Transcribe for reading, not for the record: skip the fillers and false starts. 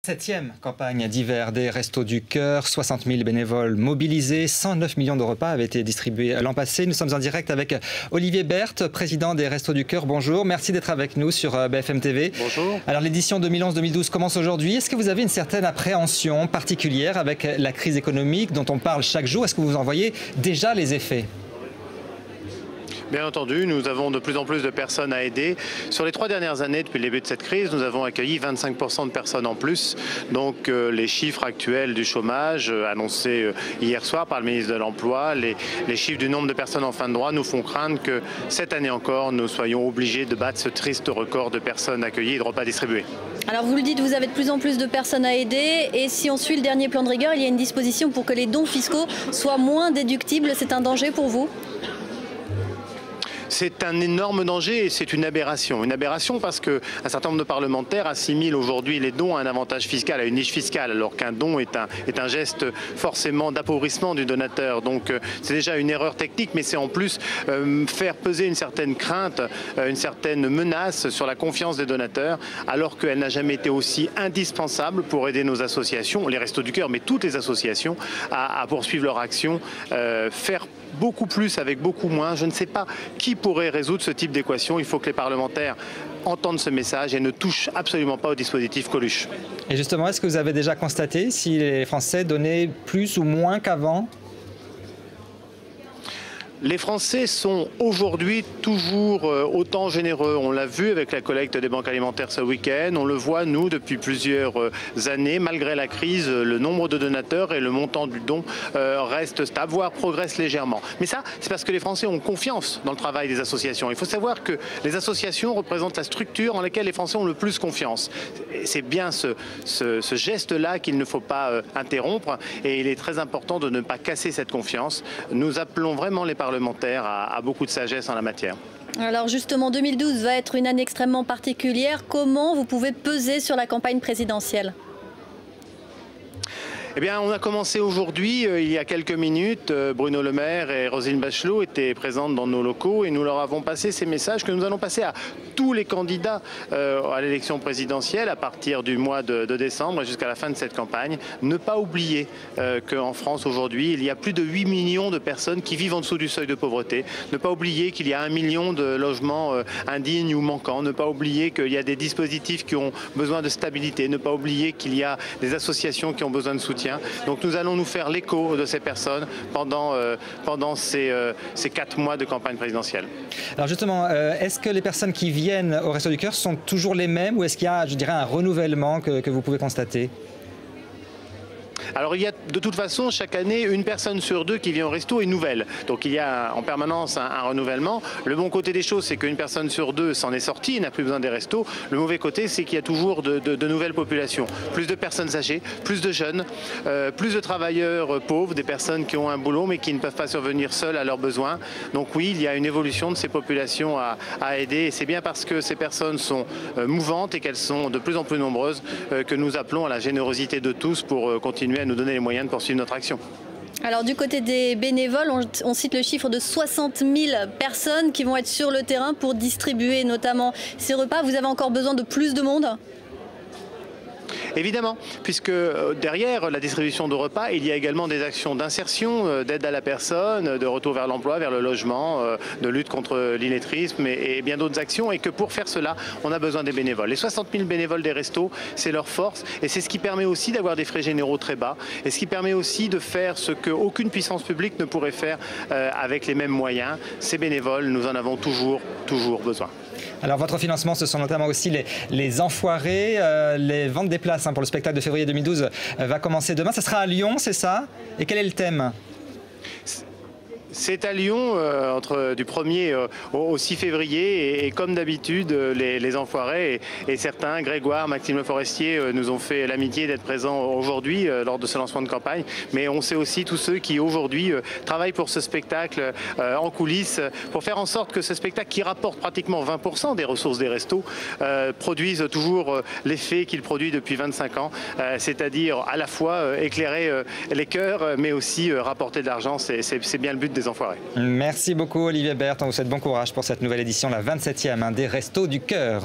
7e campagne d'hiver des Restos du Cœur, 60 000 bénévoles mobilisés, 109 millions de repas avaient été distribués l'an passé. Nous sommes en direct avec Olivier Berthe, président des Restos du Cœur. Bonjour, merci d'être avec nous sur BFM TV. Bonjour. Alors l'édition 2011-2012 commence aujourd'hui. Est-ce que vous avez une certaine appréhension particulière avec la crise économique dont on parle chaque jour? Est-ce que vous en voyez déjà les effets? Bien entendu, nous avons de plus en plus de personnes à aider. Sur les 3 dernières années, depuis le début de cette crise, nous avons accueilli 25% de personnes en plus. Donc les chiffres actuels du chômage, annoncés hier soir par le ministre de l'Emploi, les chiffres du nombre de personnes en fin de droit nous font craindre que cette année encore, nous soyons obligés de battre ce triste record de personnes accueillies et de repas distribués. Alors vous le dites, vous avez de plus en plus de personnes à aider et si on suit le dernier plan de rigueur, il y a une disposition pour que les dons fiscaux soient moins déductibles. C'est un danger pour vous ? C'est un énorme danger et c'est une aberration. Une aberration parce qu'un certain nombre de parlementaires assimilent aujourd'hui les dons à un avantage fiscal, à une niche fiscale, alors qu'un don est un geste forcément d'appauvrissement du donateur. Donc c'est déjà une erreur technique, mais c'est en plus faire peser une certaine crainte, une certaine menace sur la confiance des donateurs, alors qu'elle n'a jamais été aussi indispensable pour aider nos associations, les Restos du Cœur, mais toutes les associations, à poursuivre leur action, faire beaucoup plus avec beaucoup moins. Je ne sais pas qui pourrait résoudre ce type d'équation. Il faut que les parlementaires entendent ce message et ne touchent absolument pas au dispositif Coluche. Et justement, est-ce que vous avez déjà constaté si les Français donnaient plus ou moins qu'avant ? Les Français sont aujourd'hui toujours autant généreux. On l'a vu avec la collecte des banques alimentaires ce week-end. On le voit, nous, depuis plusieurs années. Malgré la crise, le nombre de donateurs et le montant du don reste stable, voire progresse légèrement. Mais ça, c'est parce que les Français ont confiance dans le travail des associations. Il faut savoir que les associations représentent la structure en laquelle les Français ont le plus confiance. C'est bien ce geste-là qu'il ne faut pas interrompre. Et il est très important de ne pas casser cette confiance. Nous appelons vraiment les parlementaires à beaucoup de sagesse en la matière. Alors justement, 2012 va être une année extrêmement particulière. Comment vous pouvez peser sur la campagne présidentielle ? Eh bien, on a commencé aujourd'hui, il y a quelques minutes. Bruno Le Maire et Roselyne Bachelot étaient présentes dans nos locaux et nous leur avons passé ces messages que nous allons passer à tous les candidats à l'élection présidentielle à partir du mois de décembre jusqu'à la fin de cette campagne. Ne pas oublier qu'en France aujourd'hui, il y a plus de 8 millions de personnes qui vivent en dessous du seuil de pauvreté. Ne pas oublier qu'il y a 1 million de logements indignes ou manquants. Ne pas oublier qu'il y a des dispositifs qui ont besoin de stabilité. Ne pas oublier qu'il y a des associations qui ont besoin de soutien. Donc nous allons nous faire l'écho de ces personnes pendant ces 4 mois de campagne présidentielle. Alors justement, est-ce que les personnes qui viennent au Resto du Cœur sont toujours les mêmes ou est-ce qu'il y a, je dirais, un renouvellement que vous pouvez constater ? Alors il y a de toute façon chaque année une personne sur 2 qui vient au resto est nouvelle. Donc il y a en permanence un renouvellement. Le bon côté des choses, c'est qu'une personne sur 2 s'en est sortie, n'a plus besoin des restos. Le mauvais côté, c'est qu'il y a toujours de nouvelles populations. Plus de personnes âgées, plus de jeunes, plus de travailleurs pauvres, des personnes qui ont un boulot mais qui ne peuvent pas survenir seules à leurs besoins. Donc oui, il y a une évolution de ces populations à aider. Et c'est bien parce que ces personnes sont mouvantes et qu'elles sont de plus en plus nombreuses que nous appelons à la générosité de tous pour continuer à nous donner les moyens de poursuivre notre action. Alors du côté des bénévoles, on cite le chiffre de 60 000 personnes qui vont être sur le terrain pour distribuer notamment ces repas. Vous avez encore besoin de plus de monde ? Évidemment, puisque derrière la distribution de repas, il y a également des actions d'insertion, d'aide à la personne, de retour vers l'emploi, vers le logement, de lutte contre l'illettrisme et bien d'autres actions. Et que pour faire cela, on a besoin des bénévoles. Les 60 000 bénévoles des restos, c'est leur force. Et c'est ce qui permet aussi d'avoir des frais généraux très bas. Et ce qui permet aussi de faire ce qu'aucune puissance publique ne pourrait faire avec les mêmes moyens. Ces bénévoles, nous en avons toujours besoin. Alors votre financement, ce sont notamment aussi les enfoirés, les ventes des places pour le spectacle de février 2012 va commencer demain. Ça sera à Lyon, c'est ça? Et quel est le thème? C'est à Lyon, du 1er au 6 février, et comme d'habitude, les enfoirés et certains, Grégoire, Maxime Le Forestier, nous ont fait l'amitié d'être présents aujourd'hui lors de ce lancement de campagne. Mais on sait aussi tous ceux qui aujourd'hui travaillent pour ce spectacle en coulisses, pour faire en sorte que ce spectacle qui rapporte pratiquement 20% des ressources des restos, produise toujours l'effet qu'il produit depuis 25 ans, c'est-à-dire à la fois éclairer les cœurs, mais aussi rapporter de l'argent. C'est bien le but des enfoirés. Merci beaucoup Olivier Berthe, on vous souhaite bon courage pour cette nouvelle édition, la 27e des Restos du Cœur.